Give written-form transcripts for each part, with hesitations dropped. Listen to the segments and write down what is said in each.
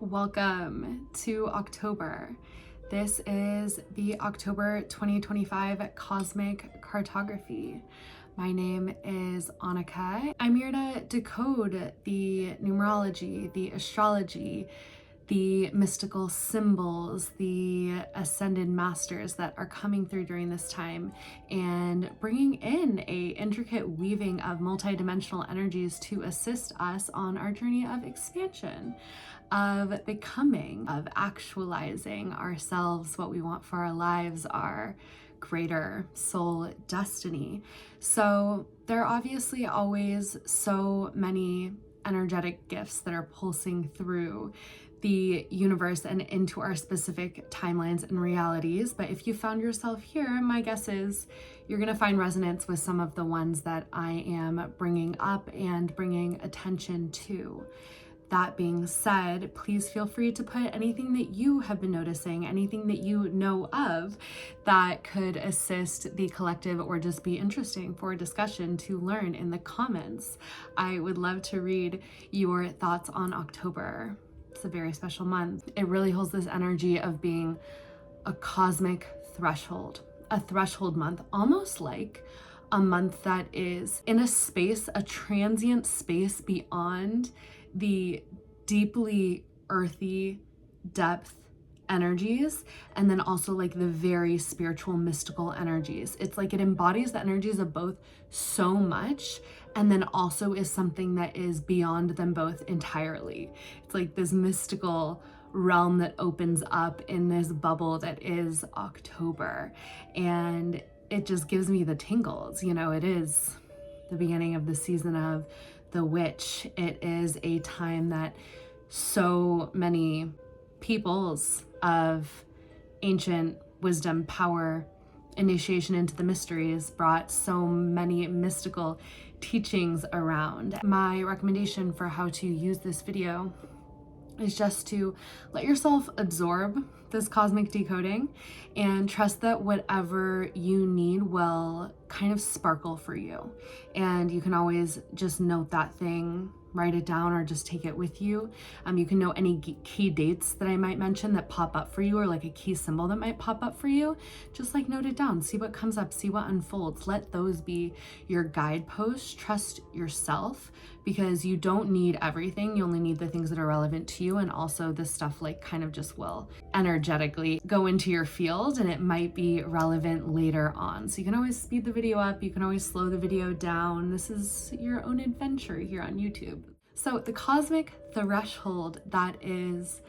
welcome to October. This is the October 2025 Cosmic Cartography. My name is Annika. I'm here to decode the numerology, the astrology, the mystical symbols, the ascended masters that are coming through during this time, and bringing in a intricate weaving of multidimensional energies to assist us on our journey of expansion, of becoming, of actualizing ourselves, what we want for our lives, our greater soul destiny. So there are obviously always so many energetic gifts that are pulsing through the universe and into our specific timelines and realities. But if you found yourself here, my guess is you're going to find resonance with some of the ones that I am bringing up and bringing attention to. That being said, please feel free to put anything that you have been noticing, anything that you know of that could assist the collective or just be interesting for discussion to learn in the comments. I would love to read your thoughts on October. It's a very special month. It really holds this energy of being a cosmic threshold, a threshold month, almost like a month that is in a space, a transient space beyond the deeply earthy depth energies, and then also like the very spiritual mystical energies. It's like it embodies the energies of both so much, and then also is something that is beyond them both entirely. It's like this mystical realm that opens up in this bubble that is October, and it just gives me the tingles. You know, it is the beginning of the season of the witch. It is a time that so many peoples of ancient wisdom, power, initiation into the mysteries brought so many mystical teachings around. My recommendation for how to use this video is just to let yourself absorb this cosmic decoding and trust that whatever you need will kind of sparkle for you. And you can always just note that thing, write it down, or just take it with you. You can know any key dates that I might mention that pop up for you, or like a key symbol that might pop up for you. Just like note it down, see what comes up, see what unfolds. Let those be your guideposts. Trust yourself, because you don't need everything. You only need the things that are relevant to you. And also this stuff like kind of just will energetically go into your field, and it might be relevant later on. So you can always speed the video up, you can always slow the video down. This is your own adventure here on YouTube. So the cosmic threshold that is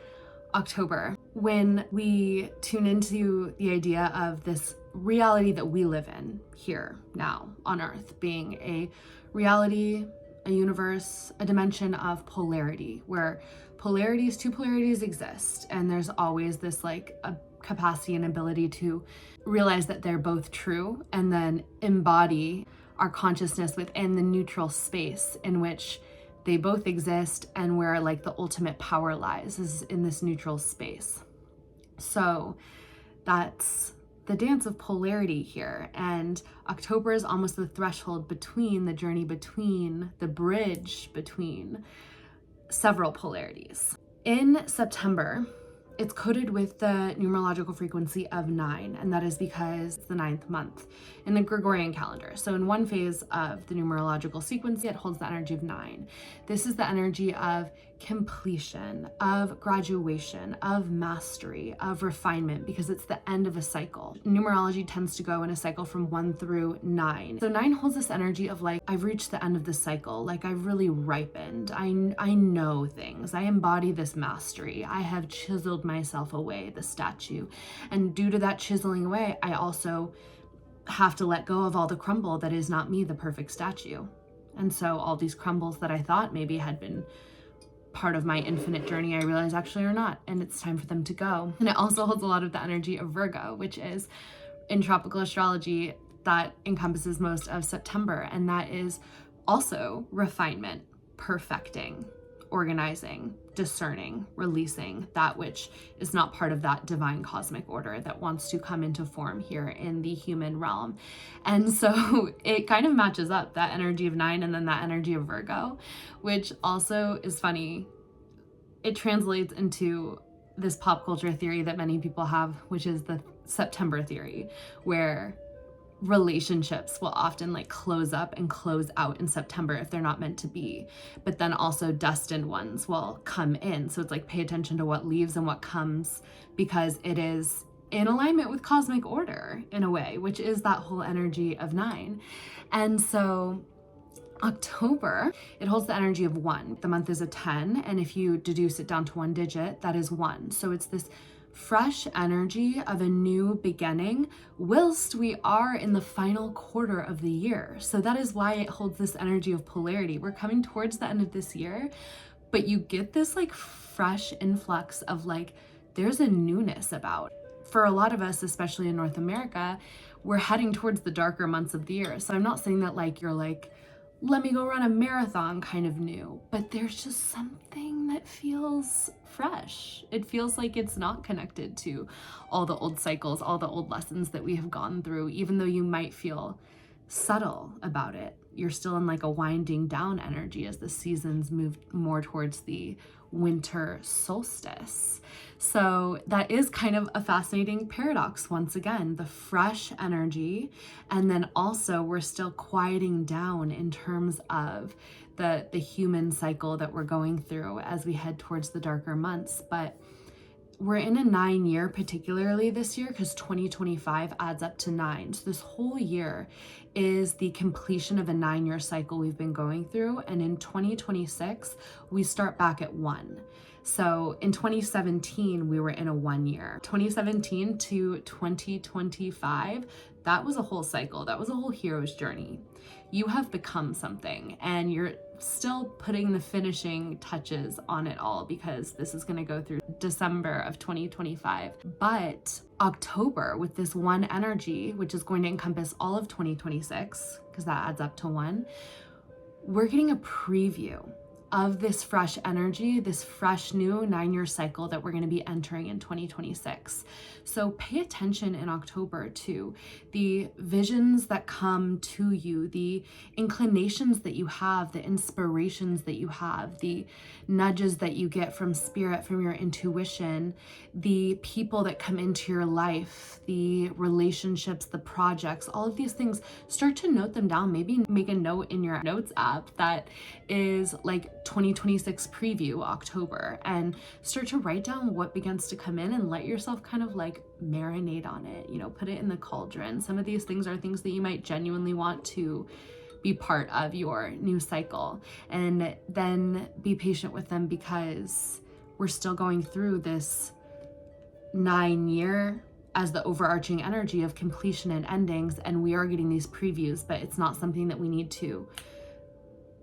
October, when we tune into the idea of this reality that we live in here now on Earth, being a reality, a universe, a dimension of polarity, where two polarities exist, and there's always this like a capacity and ability to realize that they're both true, and then embody our consciousness within the neutral space in which they both exist, and where like the ultimate power lies is in this neutral space. So that's the dance of polarity here, and October is almost the threshold between the journey, between the bridge between several polarities. In September, it's coded with the numerological frequency of 9, and that is because it's the 9th month in the Gregorian calendar. So in one phase of the numerological sequence, it holds the energy of 9. This is the energy of completion, of graduation, of mastery, of refinement, because it's the end of a cycle. Numerology tends to go in a cycle from 1 through 9. So 9 holds this energy of like, I've reached the end of the cycle, like I've really ripened, I know things, I embody this mastery, I have chiseled myself away, the statue. And due to that chiseling away, I also have to let go of all the crumble that is not me, the perfect statue. And so all these crumbles that I thought maybe had been part of my infinite journey, I realize actually are not, and it's time for them to go. And it also holds a lot of the energy of Virgo, which is in tropical astrology that encompasses most of September, and that is also refinement, perfecting, organizing, discerning, releasing that which is not part of that divine cosmic order that wants to come into form here in the human realm. And so it kind of matches up, that energy of 9 and then that energy of Virgo, which also is funny. it translates into this pop culture theory that many people have, which is the September theory, where relationships will often like close up and close out in September if they're not meant to be, but then also destined ones will come in. So it's like, pay attention to what leaves and what comes, because it is in alignment with cosmic order in a way, which is that whole energy of 9. And so October, it holds the energy of 1. The month is a 10, and if you deduce it down to 1 digit, that is 1. So it's this fresh energy of a new beginning whilst we are in the final quarter of the year. So that is why it holds this energy of polarity. We're coming towards the end of this year, but you get this like fresh influx of like, there's a newness about. For a lot of us, especially in North America, we're heading towards the darker months of the year. So I'm not saying that like you're like, let me go run a marathon kind of new, but there's just something that feels fresh. It feels like it's not connected to all the old cycles, all the old lessons that we have gone through. Even though you might feel subtle about it, you're still in like a winding down energy as the seasons move more towards the winter solstice. So that is kind of a fascinating paradox. Once again, the fresh energy, and then also we're still quieting down in terms of the human cycle that we're going through as we head towards the darker months. But we're in a 9 year, particularly this year, because 2025 adds up to 9. So this whole year is the completion of a 9 year cycle we've been going through. And in 2026, we start back at 1. So in 2017, we were in a 1 year. 2017 to 2025, that was a whole cycle. That was a whole hero's journey. You have become something, and you're still putting the finishing touches on it all, because this is going to go through December of 2025. But October, with this 1 energy, which is going to encompass all of 2026, because that adds up to 1, we're getting a preview of this fresh energy, this fresh new 9 year cycle that we're going to be entering in 2026. So pay attention in October to the visions that come to you, the inclinations that you have, the inspirations that you have, the nudges that you get from spirit, from your intuition, the people that come into your life, the relationships, the projects, all of these things. Start to note them down. Maybe make a note in your notes app that is like 2026 preview October, and start to write down what begins to come in and let yourself kind of like marinate on it, you know, put it in the cauldron. Some of these things are things that you might genuinely want to be part of your new cycle, and then be patient with them, because we're still going through this 9 year as the overarching energy of completion and endings, and we are getting these previews, but it's not something that we need to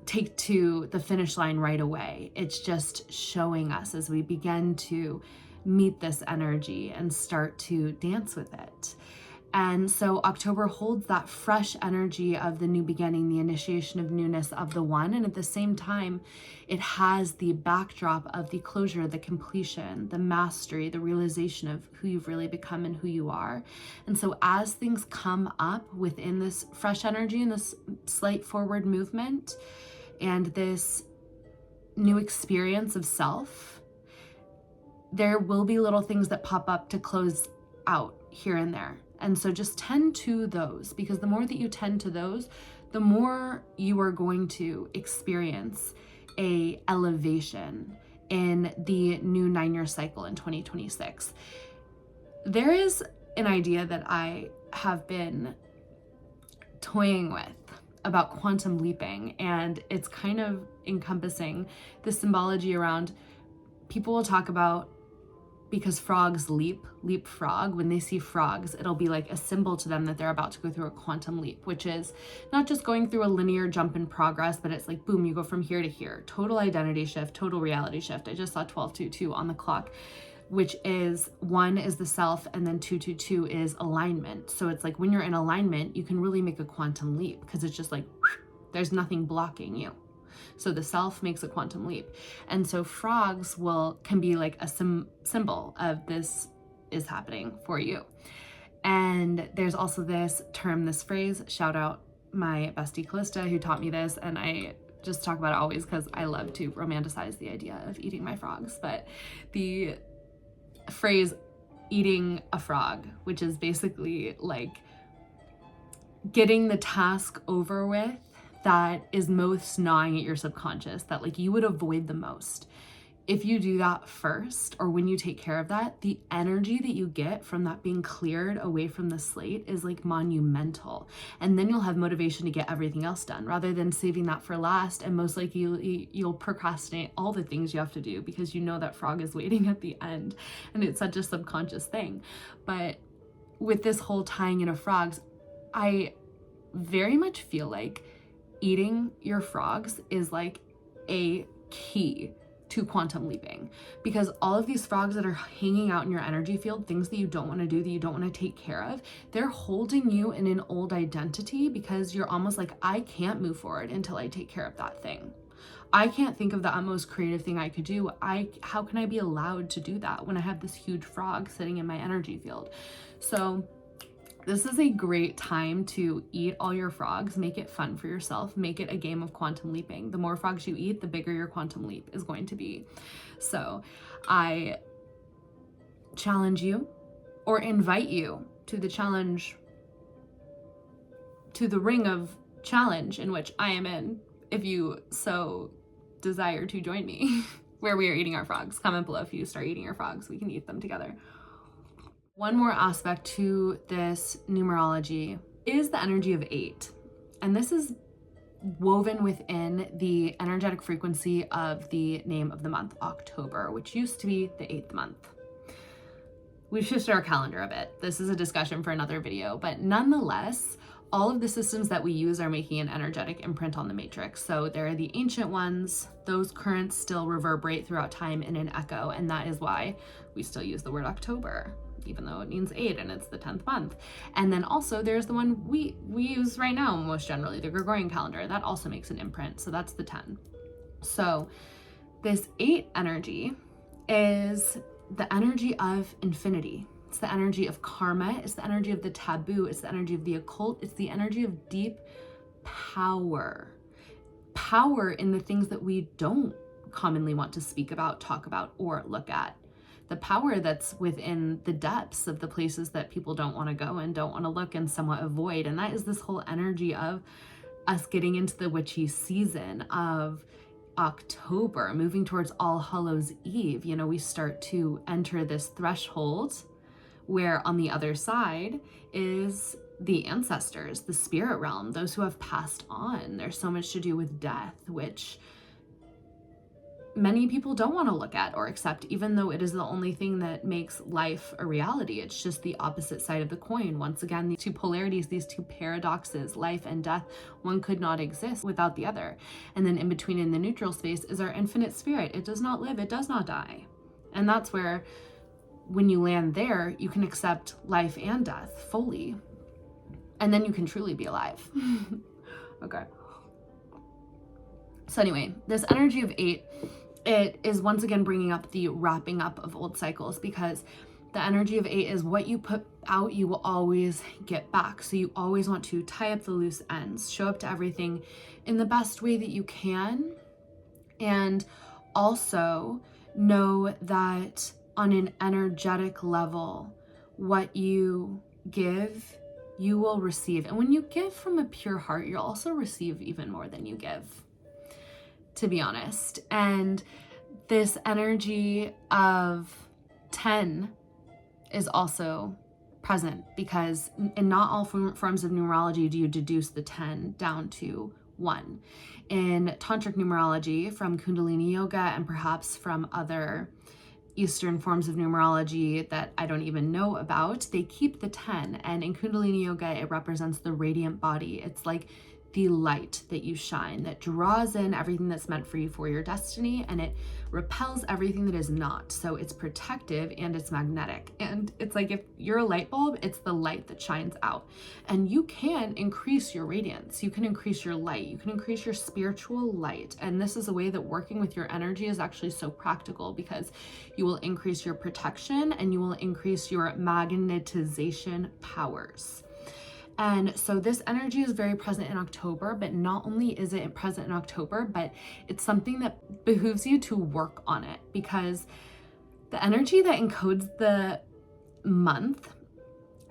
take to the finish line right away. It's just showing us as we begin to meet this energy and start to dance with it. And so October holds that fresh energy of the new beginning, the initiation of newness of the 1. And at the same time, it has the backdrop of the closure, the completion, the mastery, the realization of who you've really become and who you are. And so as things come up within this fresh energy and this slight forward movement and this new experience of self, there will be little things that pop up to close out here and there. And so just tend to those, because the more that you tend to those, the more you are going to experience a elevation in the new 9 year cycle in 2026. There is an idea that I have been toying with about quantum leaping, and it's kind of encompassing the symbology around, people will talk about, because frogs leapfrog, when they see frogs, it'll be like a symbol to them that they're about to go through a quantum leap, which is not just going through a linear jump in progress, but it's like, boom, you go from here to here. Total identity shift, total reality shift. I just saw 1222 on the clock, which is 1 is the self, and then 222 is alignment. So it's like when you're in alignment, you can really make a quantum leap, because it's just like, there's nothing blocking you. So the self makes a quantum leap. And so frogs can be like a symbol of this is happening for you. And there's also this term, this phrase, shout out my bestie Callista, who taught me this, and I just talk about it always because I love to romanticize the idea of eating my frogs. But the phrase eating a frog, which is basically like getting the task over with that is most gnawing at your subconscious, that like you would avoid the most. If you do that first, or when you take care of that, the energy that you get from that being cleared away from the slate is like monumental. And then you'll have motivation to get everything else done rather than saving that for last. And most likely you'll procrastinate all the things you have to do because you know that frog is waiting at the end. And it's such a subconscious thing. But with this whole tying in of frogs, I very much feel like eating your frogs is like a key to quantum leaping, because all of these frogs that are hanging out in your energy field, things that you don't want to do, that you don't want to take care of, they're holding you in an old identity because you're almost like, I can't move forward until I take care of that thing. I can't think of the utmost creative thing I could do. How can I be allowed to do that when I have this huge frog sitting in my energy field? So this is a great time to eat all your frogs, make it fun for yourself, make it a game of quantum leaping. The more frogs you eat, the bigger your quantum leap is going to be. So I challenge you, or invite you to the challenge, to the ring of challenge in which I am in, if you so desire to join me, where we are eating our frogs. Comment below if you start eating your frogs, we can eat them together. One more aspect to this numerology is the energy of 8. And this is woven within the energetic frequency of the name of the month, October, which used to be the 8th month. We've shifted our calendar a bit. This is a discussion for another video, but nonetheless, all of the systems that we use are making an energetic imprint on the matrix. So there are the ancient ones, those currents still reverberate throughout time in an echo, and that is why we still use the word October, even though it means 8 and it's the 10th month. And then also there's the one we use right now most generally, the Gregorian calendar. That also makes an imprint, so that's the 10. So this 8 energy is the energy of infinity. It's the energy of karma. It's the energy of the taboo. It's the energy of the occult. It's the energy of deep power. Power in the things that we don't commonly want to speak about, talk about, or look at. The power that's within the depths of the places that people don't want to go and don't want to look and somewhat avoid. And that is this whole energy of us getting into the witchy season of October, moving towards All Hallows Eve. You know, we start to enter this threshold where on the other side is the ancestors, the spirit realm, those who have passed on. There's so much to do with death, which many people don't want to look at or accept, even though it is the only thing that makes life a reality. It's just the opposite side of the coin. Once again, these two polarities, these two paradoxes, life and death, one could not exist without the other. And then in between, in the neutral space, is our infinite spirit. It does not live, it does not die. And that's where, when you land there, you can accept life and death fully. And then you can truly be alive. Okay. So anyway, this energy of 8, it is once again bringing up the wrapping up of old cycles, because the energy of 8 is what you put out, you will always get back. So you always want to tie up the loose ends, show up to everything in the best way that you can. And also know that on an energetic level, what you give, you will receive. And when you give from a pure heart, you'll also receive even more than you give, to be honest. And this energy of 10 is also present, because in not all forms of numerology do you deduce the 10 down to 1. In tantric numerology, from Kundalini yoga and perhaps from other Eastern forms of numerology that I don't even know about, they keep the 10. And in Kundalini yoga, it represents the radiant body. It's like the light that you shine, that draws in everything that's meant for you for your destiny, and it repels everything that is not. So it's protective and it's magnetic. And it's like, if you're a light bulb, it's the light that shines out. And you can increase your radiance, you can increase your light, you can increase your spiritual light. And this is a way that working with your energy is actually so practical, because you will increase your protection and you will increase your magnetization powers. And so this energy is very present in October, but not only is it present in October, but it's something that behooves you to work on it, because the energy that encodes the month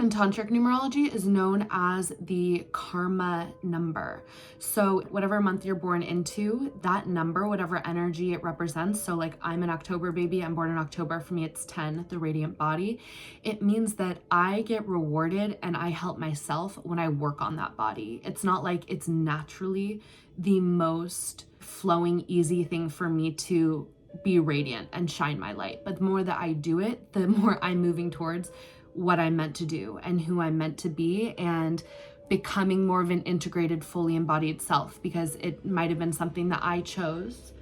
in tantric numerology is known as the karma number. So whatever month you're born into, that number, whatever energy it represents, so like I'm an October baby, I'm born in October, for me it's 10, the radiant body. It means that I get rewarded and I help myself when I work on that body. It's not like it's naturally the most flowing, easy thing for me to be radiant and shine my light. But the more that I do it, the more I'm moving towards what I'm meant to do and who I'm meant to be, and becoming more of an integrated, fully embodied self, because it might have been something that I chose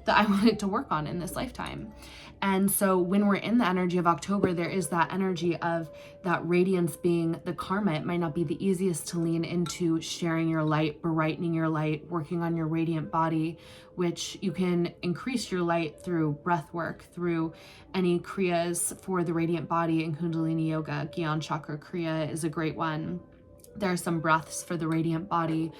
that I wanted to work on in this lifetime. And so when we're in the energy of October, there is that energy of that radiance being the karma. It might not be the easiest to lean into sharing your light, brightening your light, working on your radiant body, which you can increase your light through breath work, through any kriyas for the radiant body in Kundalini Yoga. Gyan Chakra Kriya is a great one. There are some breaths for the radiant body.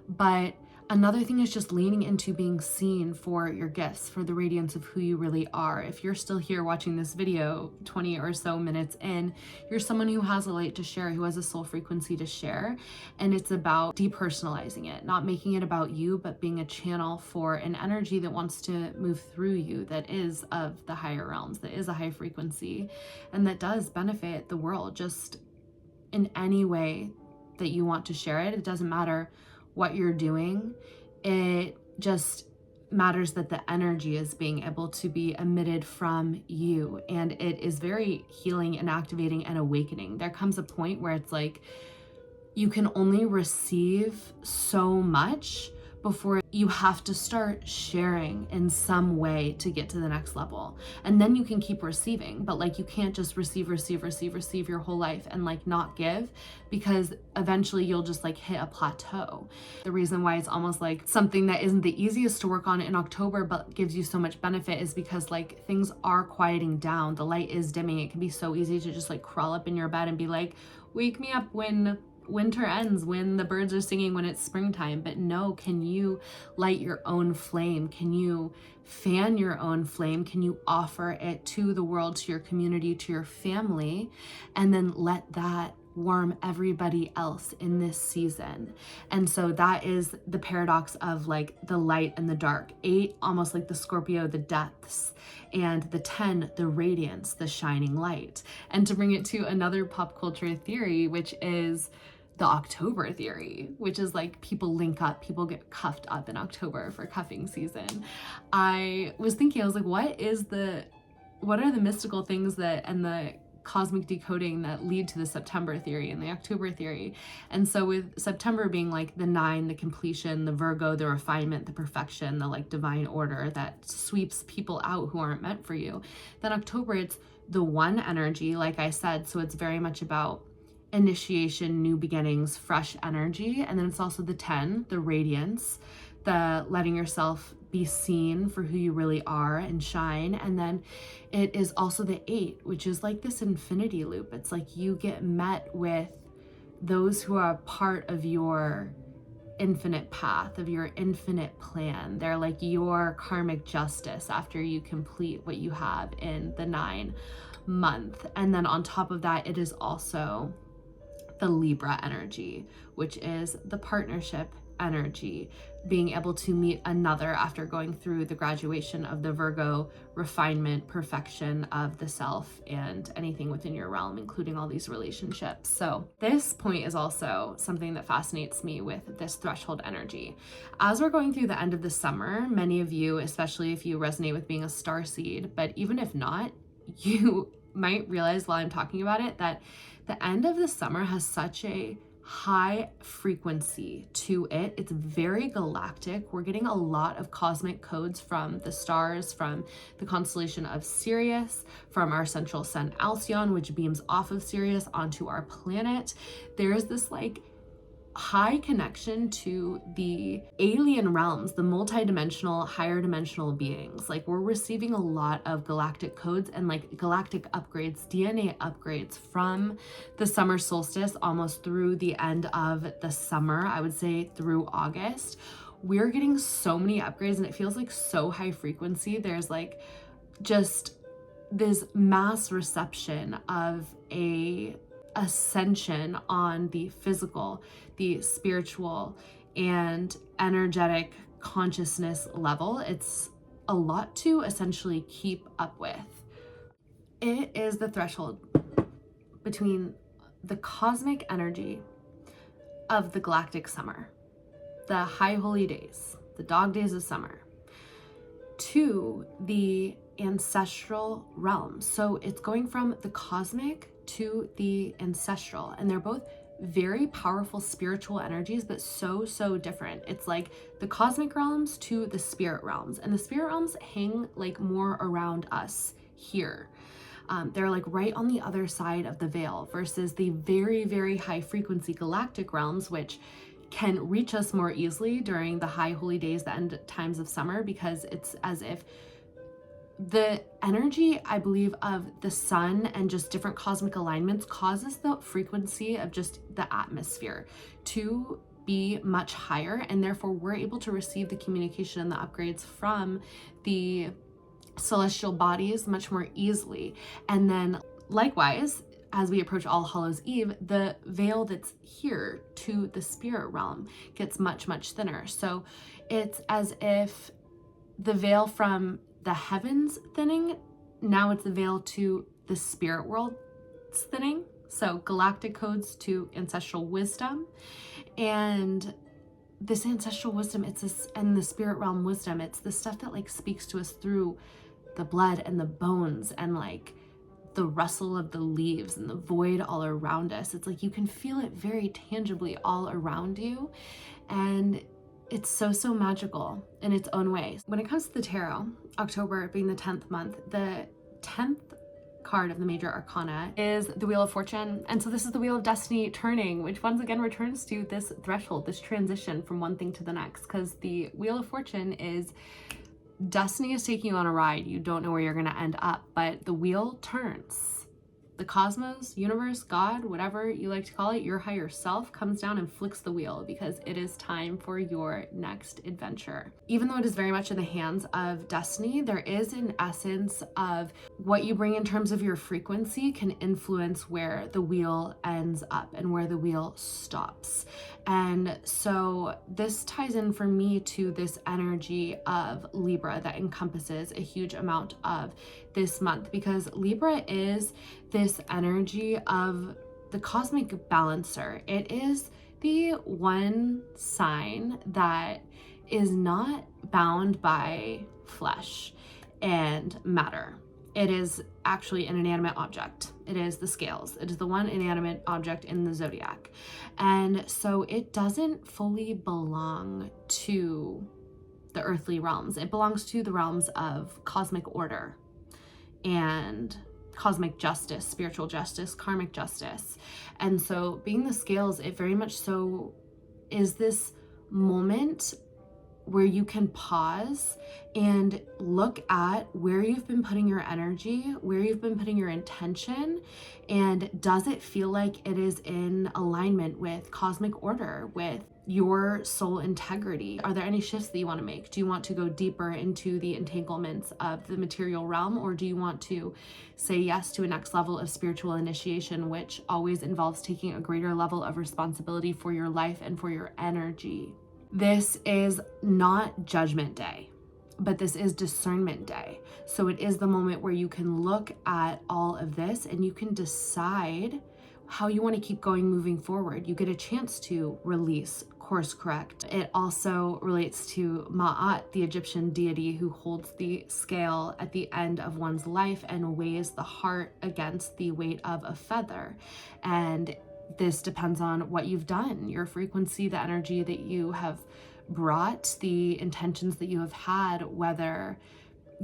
But another thing is just leaning into being seen for your gifts, for the radiance of who you really are. If you're still here watching this video 20 or so minutes in, you're someone who has a light to share, who has a soul frequency to share. And it's about depersonalizing it, not making it about you, but being a channel for an energy that wants to move through you, that is of the higher realms, that is a high frequency, and that does benefit the world just in any way that you want to share it. It doesn't matter what you're doing. It just matters that the energy is being able to be emitted from you, and it is very healing and activating and awakening. There comes a point where it's like you can only receive so much before you have to start sharing in some way to get to the next level. And then you can keep receiving, but like you can't just receive your whole life and like not give, because eventually you'll just like hit a plateau. The reason why it's almost like something that isn't the easiest to work on in October but gives you so much benefit is because like things are quieting down. The light is dimming. It can be so easy to just like crawl up in your bed and be like, wake me up when winter ends, when the birds are singing, when it's springtime. But no, can you light your own flame? Can you fan your own flame? Can you offer it to the world, to your community, to your family, and then let that warm everybody else in this season? And so that is the paradox of like the light and the dark. 8, almost like the Scorpio, the depths, and the 10, the radiance, the shining light. And to bring it to another pop culture theory, which is the October theory, which is like people link up, people get cuffed up in October for cuffing season. I was thinking, I was like, what are the mystical things that, and the cosmic decoding that lead to the September theory and the October theory? And so with September being like the 9, the completion, the Virgo, the refinement, the perfection, the like divine order that sweeps people out who aren't meant for you, then October, it's the 1 energy, like I said. So it's very much about initiation, new beginnings, fresh energy. And then it's also the 10, the radiance, the letting yourself be seen for who you really are and shine. And then it is also the 8, which is like this infinity loop. It's like you get met with those who are part of your infinite path, of your infinite plan. They're like your karmic justice after you complete what you have in the 9 month. And then on top of that, it is also the Libra energy, which is the partnership energy, being able to meet another after going through the graduation of the Virgo refinement, perfection of the self and anything within your realm, including all these relationships. So this point is also something that fascinates me with this threshold energy. As we're going through the end of the summer, many of you, especially if you resonate with being a starseed, but even if not, you might realize while I'm talking about it that the end of the summer has such a high frequency to it. It's very galactic. We're getting a lot of cosmic codes from the stars, from the constellation of Sirius, from our central sun Alcyon, which beams off of Sirius onto our planet. There's this like high connection to the alien realms, the multidimensional, higher dimensional beings. Like, we're receiving a lot of galactic codes and like galactic upgrades, DNA upgrades from the summer solstice almost through the end of the summer, I would say through August. We're getting so many upgrades and it feels like so high frequency. There's like just this mass reception of a ascension on the physical, the spiritual, and energetic consciousness level. It's a lot to essentially keep up with. It is the threshold between the cosmic energy of the galactic summer, the high holy days, the dog days of summer, to the ancestral realm. So it's going from the cosmic to the ancestral, and they're both very powerful spiritual energies, but so different. It's like the cosmic realms to the spirit realms, and the spirit realms hang like more around us here. They're like right on the other side of the veil, versus the very high frequency galactic realms, which can reach us more easily during the high holy days, the end times of summer, because it's as if the energy, I believe, of the sun and just different cosmic alignments causes the frequency of just the atmosphere to be much higher, and therefore we're able to receive the communication and the upgrades from the celestial bodies much more easily. And then likewise, as we approach All Hallows Eve, the veil that's here to the spirit realm gets much thinner. So it's as if the veil from the heavens thinning, now it's the veil to the spirit world thinning. So galactic codes to ancestral wisdom, and this ancestral wisdom, it's this, and the spirit realm wisdom, it's the stuff that like speaks to us through the blood and the bones and like the rustle of the leaves and the void all around us. It's like you can feel it very tangibly all around you, and it's so magical in its own way. When it comes to the tarot, October being the 10th month, the 10th card of the major arcana is the Wheel of Fortune. And so this is the Wheel of Destiny turning, which once again returns to this threshold, this transition from one thing to the next, because the Wheel of Fortune is destiny is taking you on a ride. You don't know where you're going to end up, but the wheel turns. The cosmos, universe, God, whatever you like to call it, your higher self comes down and flicks the wheel because it is time for your next adventure. Even though it is very much in the hands of destiny, there is an essence of what you bring in terms of your frequency can influence where the wheel ends up and where the wheel stops. And so this ties in for me to this energy of Libra that encompasses a huge amount of this month, because Libra is this energy of the cosmic balancer. It is the one sign that is not bound by flesh and matter. It is actually an inanimate object. It is the scales. It is the one inanimate object in the zodiac. And so it doesn't fully belong to the earthly realms. It belongs to the realms of cosmic order and cosmic justice, spiritual justice, karmic justice. And so being the scales, it very much so is this moment where you can pause and look at where you've been putting your energy, where you've been putting your intention, and does it feel like it is in alignment with cosmic order, with your soul integrity? Are there any shifts that you want to make? Do you want to go deeper into the entanglements of the material realm, or do you want to say yes to a next level of spiritual initiation, which always involves taking a greater level of responsibility for your life and for your energy? This is not Judgment Day, but this is Discernment Day. So it is the moment where you can look at all of this and you can decide how you want to keep going moving forward. You get a chance to release, course correct. It also relates to Ma'at, the Egyptian deity who holds the scale at the end of one's life and weighs the heart against the weight of a feather. And this depends on what you've done, your frequency, the energy that you have brought, the intentions that you have had, whether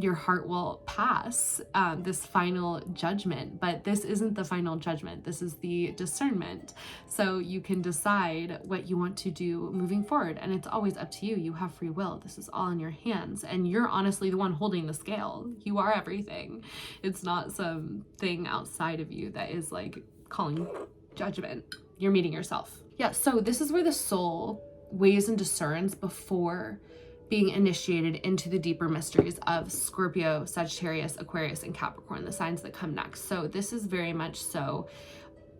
your heart will pass this final judgment, but this isn't the final judgment. This is the discernment. So you can decide what you want to do moving forward, and it's always up to you. You have free will. This is all in your hands, and you're honestly the one holding the scale. You are everything. It's not something outside of you that is like calling judgment. You're meeting yourself. Yeah, so this is where the soul weighs and discerns before being initiated into the deeper mysteries of Scorpio, Sagittarius, Aquarius, and Capricorn, the signs that come next. So this is very much so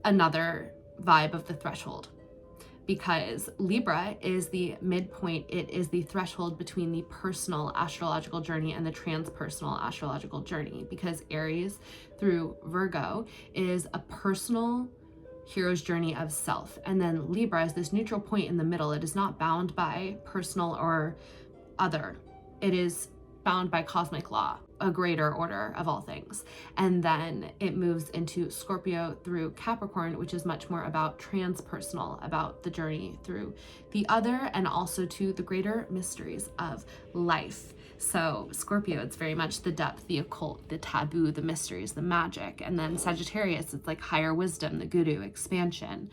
another vibe of the threshold, because Libra is the midpoint. It is the threshold between the personal astrological journey and the transpersonal astrological journey, because Aries through Virgo is a personal hero's journey of self. And then Libra is this neutral point in the middle. It is not bound by personal or other. It is bound by cosmic law, a greater order of all things. And then it moves into Scorpio through Capricorn, which is much more about transpersonal, about the journey through the other, and also to the greater mysteries of life. So Scorpio, it's very much the depth, the occult, the taboo, the mysteries, the magic. And then Sagittarius, it's like higher wisdom, the guru, expansion,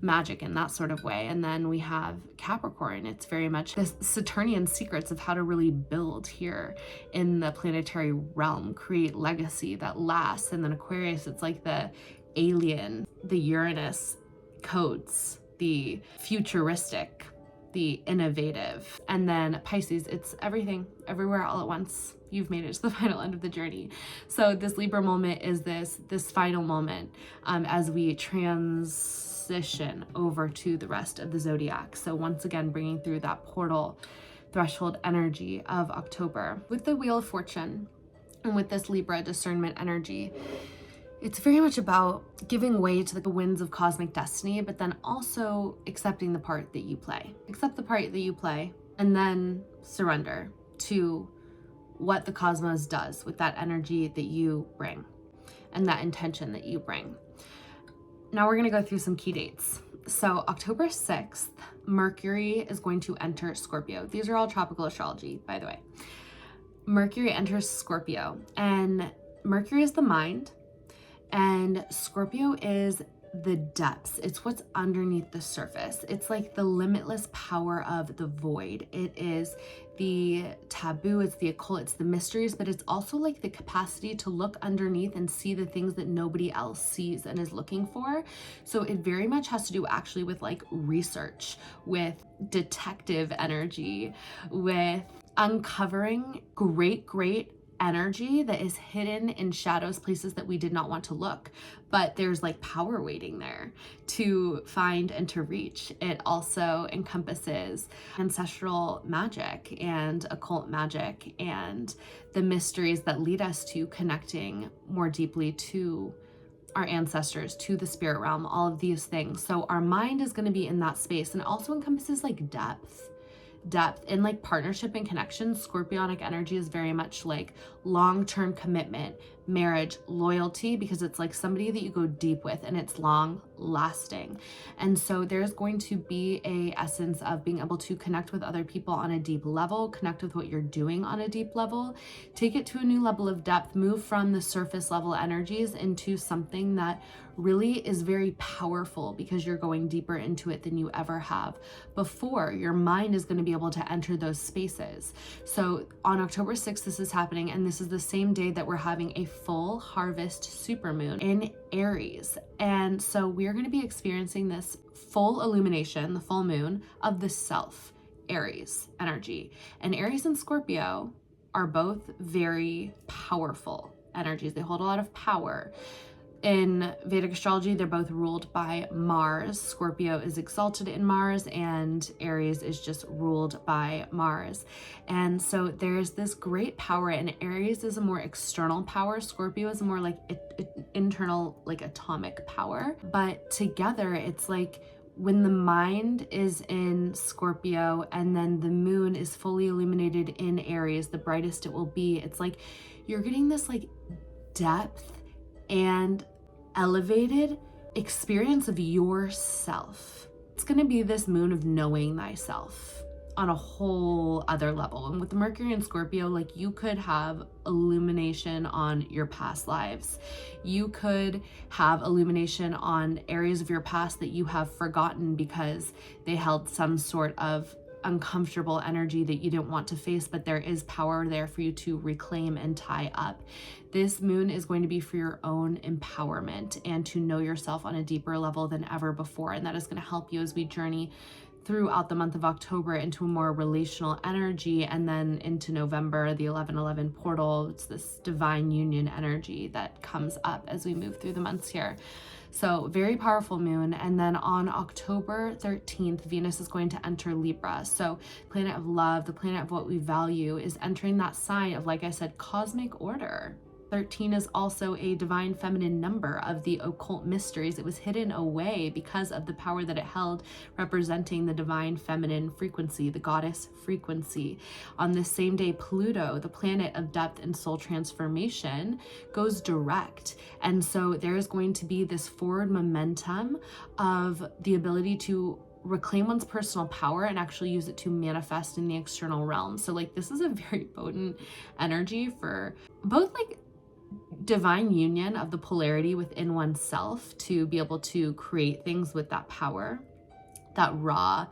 magic in that sort of way. And then we have Capricorn, it's very much the Saturnian secrets of how to really build here in the planetary realm, create legacy that lasts. And then Aquarius, it's like the alien, the Uranus codes, the futuristic, the innovative. And then Pisces, it's everything, everywhere, all at once. You've made it to the final end of the journey. So this Libra moment is this final moment as we transition over to the rest of the zodiac. So once again, bringing through that portal threshold energy of October with the Wheel of Fortune and with this Libra discernment energy. It's very much about giving way to the winds of cosmic destiny, but then also accepting the part that you play. Accept the part that you play, and then surrender to what the cosmos does with that energy that you bring and that intention that you bring. Now we're gonna go through some key dates. So October 6th, Mercury is going to enter Scorpio. These are all tropical astrology, by the way. Mercury enters Scorpio, and Mercury is the mind, and Scorpio is the depths. It's what's underneath the surface. It's like the limitless power of the void. It is the taboo, it's the occult, it's the mysteries, but it's also like the capacity to look underneath and see the things that nobody else sees and is looking for. So it very much has to do actually with like research, with detective energy, with uncovering great energy that is hidden in shadows, places that we did not want to look, but there's like power waiting there to find and to reach. It also encompasses ancestral magic and occult magic and the mysteries that lead us to connecting more deeply to our ancestors, to the spirit realm, all of these things. So our mind is going to be in that space, and it also encompasses like depth and like partnership and connection. Scorpionic energy is very much like long-term commitment, marriage, loyalty, because it's like somebody that you go deep with and it's long lasting. And so there's going to be a essence of being able to connect with other people on a deep level, connect with what you're doing on a deep level, take it to a new level of depth, move from the surface level energies into something that really is very powerful, because you're going deeper into it than you ever have before. Your mind is going to be able to enter those spaces. So on October 6th, this is happening, and this is the same day that we're having a full harvest supermoon in Aries. And so we're going to be experiencing this full illumination, the full moon of the self, Aries energy. And Aries and Scorpio are both very powerful energies. They hold a lot of power. In Vedic astrology, they're both ruled by Mars. Scorpio is exalted in Mars, and Aries is just ruled by Mars. And so there's this great power, and Aries is a more external power. Scorpio is a more like internal, like atomic power. But together, it's like when the mind is in Scorpio and then the moon is fully illuminated in Aries, the brightest it will be, it's like you're getting this like depth and elevated experience of yourself. It's going to be this moon of knowing thyself on a whole other level. And with Mercury and Scorpio, like, you could have illumination on your past lives. You could have illumination on areas of your past that you have forgotten because they held some sort of uncomfortable energy that you didn't want to face, but there is power there for you to reclaim and tie up. This moon is going to be for your own empowerment and to know yourself on a deeper level than ever before. And that is going to help you as we journey throughout the month of October into a more relational energy, and then into November, the 11/11 portal. It's this divine union energy that comes up as we move through the months here. So very powerful moon. And then on October 13th, Venus is going to enter Libra. So planet of love, the planet of what we value, is entering that sign of, like I said, cosmic order. 13 is also a divine feminine number of the occult mysteries. It was hidden away because of the power that it held, representing the divine feminine frequency, the goddess frequency. On this same day, Pluto, the planet of depth and soul transformation, goes direct. And so there is going to be this forward momentum of the ability to reclaim one's personal power and actually use it to manifest in the external realm. So like, this is a very potent energy for both like divine union of the polarity within oneself to be able to create things with that power, that raw,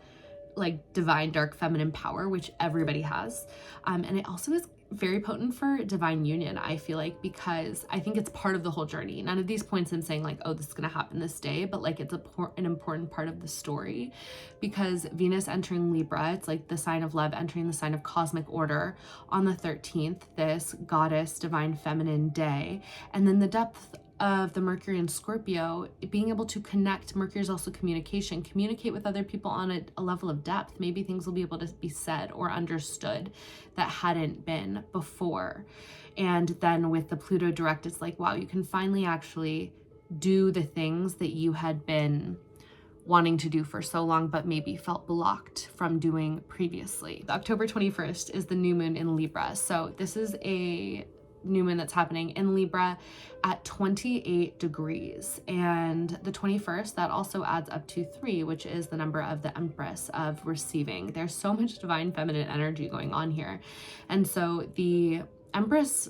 like divine dark feminine power, which everybody has. And it also is very potent for divine union, I feel like, because I think it's part of the whole journey. None of these points I'm saying like, oh, this is going to happen this day, but like, it's an important part of the story, because Venus entering Libra, it's like the sign of love entering the sign of cosmic order on the 13th, this goddess divine feminine day. And then the depth of the Mercury and Scorpio, being able to connect. Mercury is also communication, communicate with other people on a level of depth. Maybe things will be able to be said or understood that hadn't been before. And then with the Pluto direct, it's like, wow, you can finally actually do the things that you had been wanting to do for so long, but maybe felt blocked from doing previously. October 21st is the new moon in Libra. So this is a new moon that's happening in Libra at 28 degrees. And the 21st, that also adds up to 3, which is the number of the Empress, of receiving. There's so much divine feminine energy going on here. And so the Empress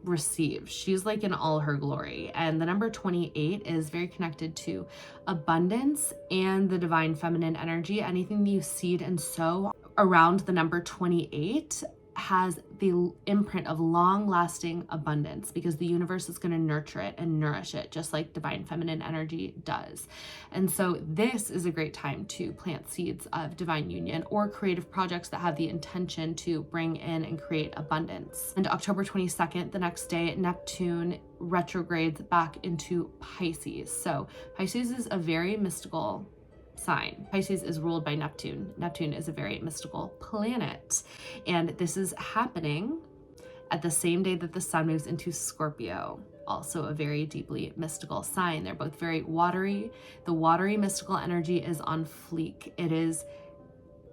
receives, she's like in all her glory. And the number 28 is very connected to abundance and the divine feminine energy. Anything that you seed and sow around the number 28 has the imprint of long-lasting abundance, because the universe is going to nurture it and nourish it just like divine feminine energy does. And so this is a great time to plant seeds of divine union or creative projects that have the intention to bring in and create abundance. And October 22nd, the next day, Neptune retrogrades back into Pisces. So Pisces is a very mystical sign. Pisces is ruled by Neptune. Neptune is a very mystical planet. And this is happening at the same day that the sun moves into Scorpio, also a very deeply mystical sign. They're both very watery. The watery mystical energy is on fleek. It is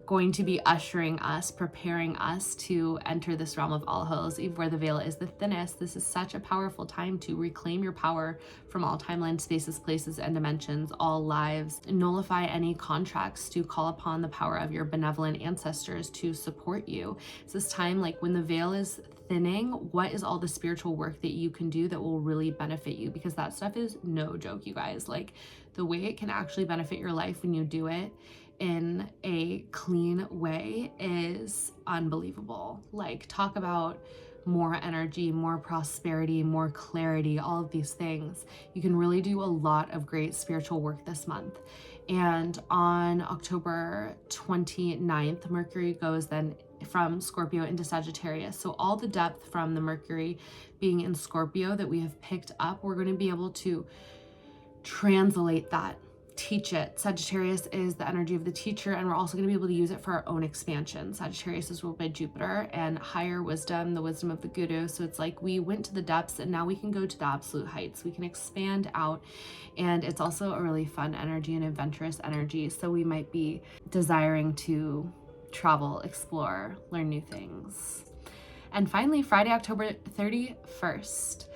going to be ushering us, preparing us to enter this realm of all Hallows Eve, where the veil is the thinnest. This is such a powerful time to reclaim your power from all timelines, spaces, places, and dimensions, all lives. Nullify any contracts to call upon the power of your benevolent ancestors to support you. It's this time, like when the veil is thinning, what is all the spiritual work that you can do that will really benefit you? Because that stuff is no joke, you guys. Like, the way it can actually benefit your life when you do it in a clean way is unbelievable. Like, talk about more energy, more prosperity, more clarity, all of these things. You can really do a lot of great spiritual work this month. And on October 29th, Mercury goes then from Scorpio into Sagittarius. So all the depth from the Mercury being in Scorpio that we have picked up, we're going to be able to translate that, teach it. Sagittarius is the energy of the teacher, and we're also going to be able to use it for our own expansion. Sagittarius is ruled by Jupiter and higher wisdom, the wisdom of the guru. So it's like we went to the depths and now we can go to the absolute heights. We can expand out, and it's also a really fun energy and adventurous energy. So we might be desiring to travel, explore, learn new things. And finally, Friday, October 31st,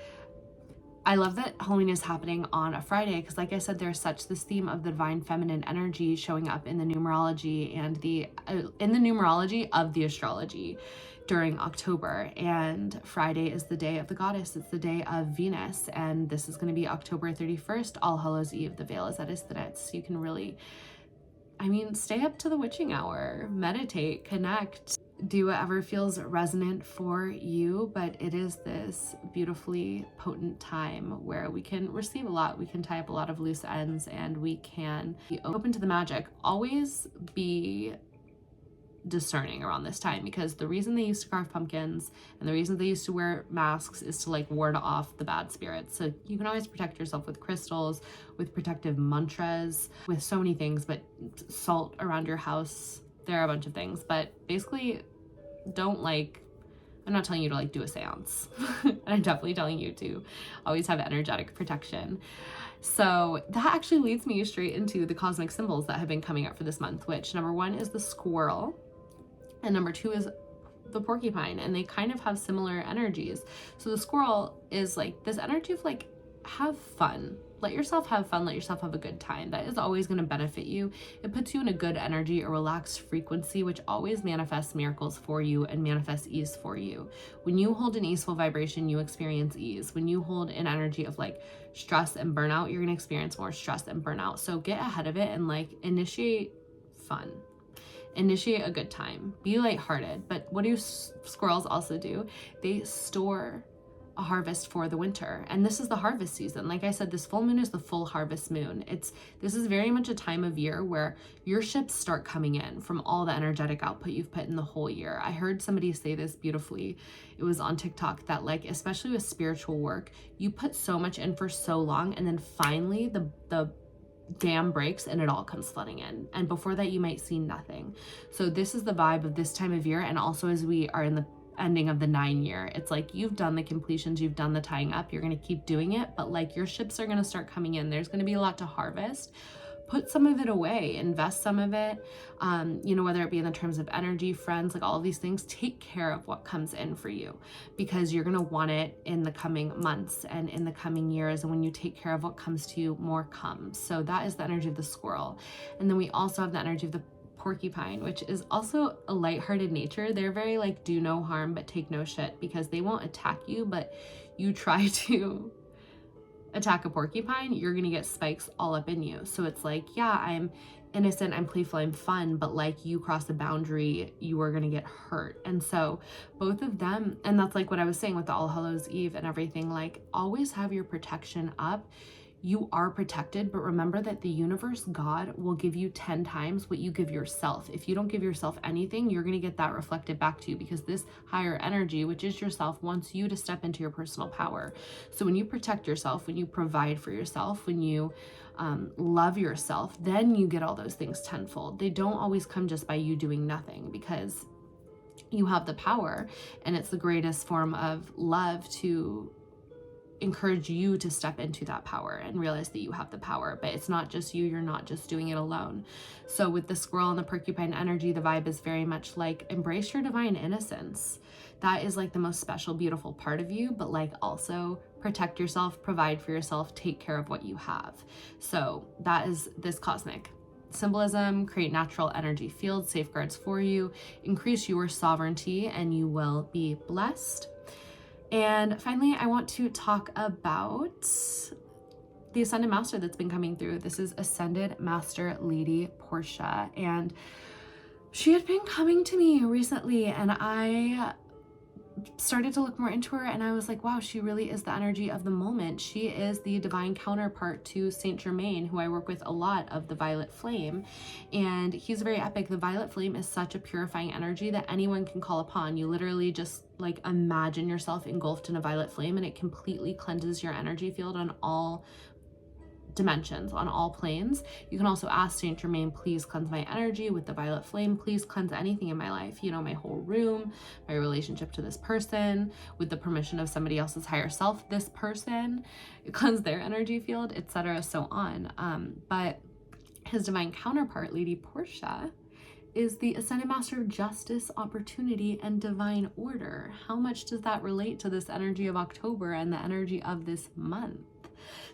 I love that Halloween is happening on a Friday because, like I said, there's such this theme of the divine feminine energy showing up in the numerology and in the numerology of the astrology during October. And Friday is the day of the goddess. It's the day of Venus, and this is going to be October 31st, All Hallows Eve. The veil is at its thinnest. You can really, stay up to the witching hour, meditate, connect, do whatever feels resonant for you, but it is this beautifully potent time where we can receive a lot, we can tie up a lot of loose ends, and we can be open to the magic. Always be discerning around this time, because the reason they used to carve pumpkins and the reason they used to wear masks is to like ward off the bad spirits. So you can always protect yourself with crystals, with protective mantras, with so many things, but salt around your house. There are a bunch of things, but basically I'm not telling you to do a seance. And I'm definitely telling you to always have energetic protection. So that actually leads me straight into the cosmic symbols that have been coming up for this month, which number 1 is the squirrel and number 2 is the porcupine, and they kind of have similar energies. So the squirrel is this energy of have fun. Let yourself have fun, let yourself have a good time. That is always going to benefit you. It puts you in a good energy, a relaxed frequency, which always manifests miracles for you and manifests ease for you. When you hold an easeful vibration, you experience ease. When you hold an energy of stress and burnout, you're going to experience more stress and burnout. So get ahead of it and initiate fun. Initiate a good time. Be lighthearted. But what do squirrels also do? They store a harvest for the winter, and this is the harvest season. Like I said, this full moon is the full harvest moon. This is very much a time of year where your ships start coming in from all the energetic output you've put in the whole year. I heard somebody say this beautifully. It was on TikTok that especially with spiritual work, you put so much in for so long, and then finally the dam breaks and it all comes flooding in, and before that you might see nothing. So this is the vibe of this time of year, and also as we are in the ending of the 9-year, it's you've done the completions, you've done the tying up, you're going to keep doing it, but your ships are going to start coming in. There's going to be a lot to harvest. Put some of it away, invest some of it, whether it be in the terms of energy, friends, all of these things. Take care of what comes in for you, because you're going to want it in the coming months and in the coming years. And when you take care of what comes to you, more comes. So that is the energy of the squirrel. And then we also have the energy of the porcupine, which is also a lighthearted nature. They're very do no harm but take no shit, because they won't attack you, but you try to attack a porcupine, you're gonna get spikes all up in you. So it's yeah, I'm innocent, I'm playful, I'm fun, but you cross the boundary, you are gonna get hurt. And so both of them, and that's what I was saying with the All Hallows Eve and everything, always have your protection up. You are protected, but remember that the universe, God, will give you 10 times what you give yourself. If you don't give yourself anything, you're going to get that reflected back to you, because this higher energy, which is yourself, wants you to step into your personal power. So when you protect yourself, when you provide for yourself, when you love yourself, then you get all those things tenfold. They don't always come just by you doing nothing, because you have the power, and it's the greatest form of love to encourage you to step into that power and realize that you have the power. But it's not just you, you're not just doing it alone. So with the squirrel and the porcupine energy, the vibe is very much embrace your divine innocence. That is the most special, beautiful part of you, but also protect yourself, provide for yourself, take care of what you have. So that is this cosmic symbolism. Create natural energy fields, safeguards for you, increase your sovereignty, and you will be blessed. And finally, I want to talk about the Ascended Master that's been coming through. This is Ascended Master Lady Portia, and she had been coming to me recently, and I started to look more into her, and I was wow, she really is the energy of the moment. She is the divine counterpart to Saint Germain, who I work with a lot, of the Violet Flame, and he's very epic. The Violet Flame is such a purifying energy that anyone can call upon. You literally just imagine yourself engulfed in a violet flame, and it completely cleanses your energy field on all dimensions, on all planes. You can also ask Saint Germain, please cleanse my energy with the violet flame. Please cleanse anything in my life, my whole room, my relationship to this person, with the permission of somebody else's higher self, this person, cleanse their energy field, etc., so on. But his divine counterpart, Lady Portia, is the Ascended Master of Justice, Opportunity, and Divine Order. How much does that relate to this energy of October and the energy of this month?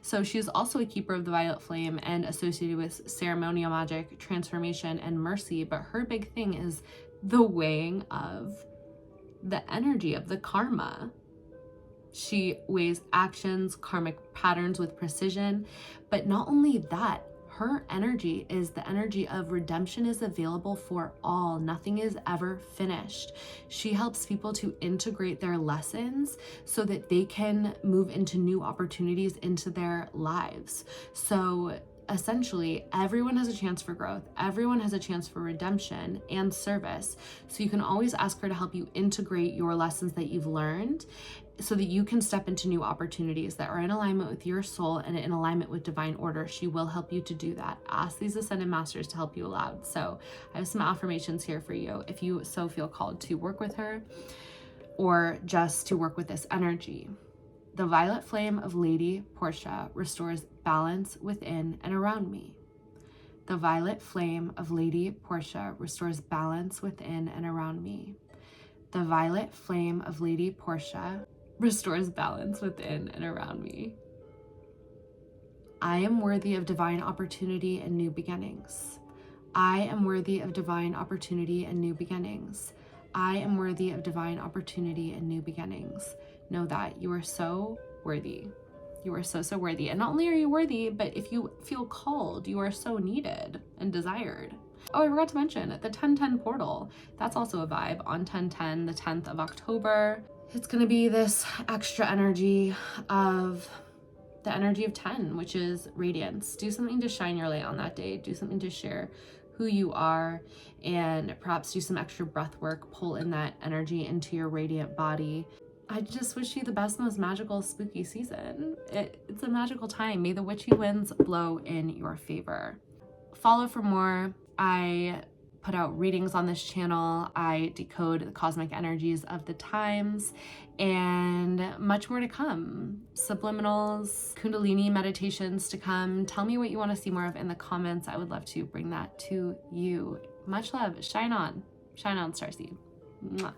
So she is also a keeper of the violet flame and associated with ceremonial magic, transformation, and mercy. But her big thing is the weighing of the energy of the karma. She weighs actions, karmic patterns with precision. But not only that, her energy is the energy of redemption is available for all. Nothing is ever finished. She helps people to integrate their lessons so that they can move into new opportunities into their lives. So essentially, everyone has a chance for growth. Everyone has a chance for redemption and service. So you can always ask her to help you integrate your lessons that you've learned so that you can step into new opportunities that are in alignment with your soul and in alignment with divine order. She will help you to do that. Ask these Ascended Masters to help you aloud. So I have some affirmations here for you if you so feel called to work with her or just to work with this energy. The violet flame of Lady Portia restores balance within and around me. The violet flame of Lady Portia restores balance within and around me. The violet flame of Lady Portia restores balance within and around me. I am worthy of divine opportunity and new beginnings. I am worthy of divine opportunity and new beginnings. I am worthy of divine opportunity and new beginnings. Know that you are so worthy. You are so, so worthy. And not only are you worthy, but if you feel called, you are so needed and desired. Oh, I forgot to mention the 1010 portal. That's also a vibe on 1010, the 10th of October. It's going to be this extra energy of the energy of 10, which is radiance. Do something to shine your light on that day. Do something to share who you are, and perhaps do some extra breath work. Pull in that energy into your radiant body. I just wish you the best, most magical, spooky season. It's a magical time. May the witchy winds blow in your favor. Follow for more. I put out readings on this channel. I decode the cosmic energies of the times and much more to come. Subliminals, Kundalini meditations to come. Tell me what you want to see more of in the comments. I would love to bring that to you. Much love. Shine on, Starseed. Mwah.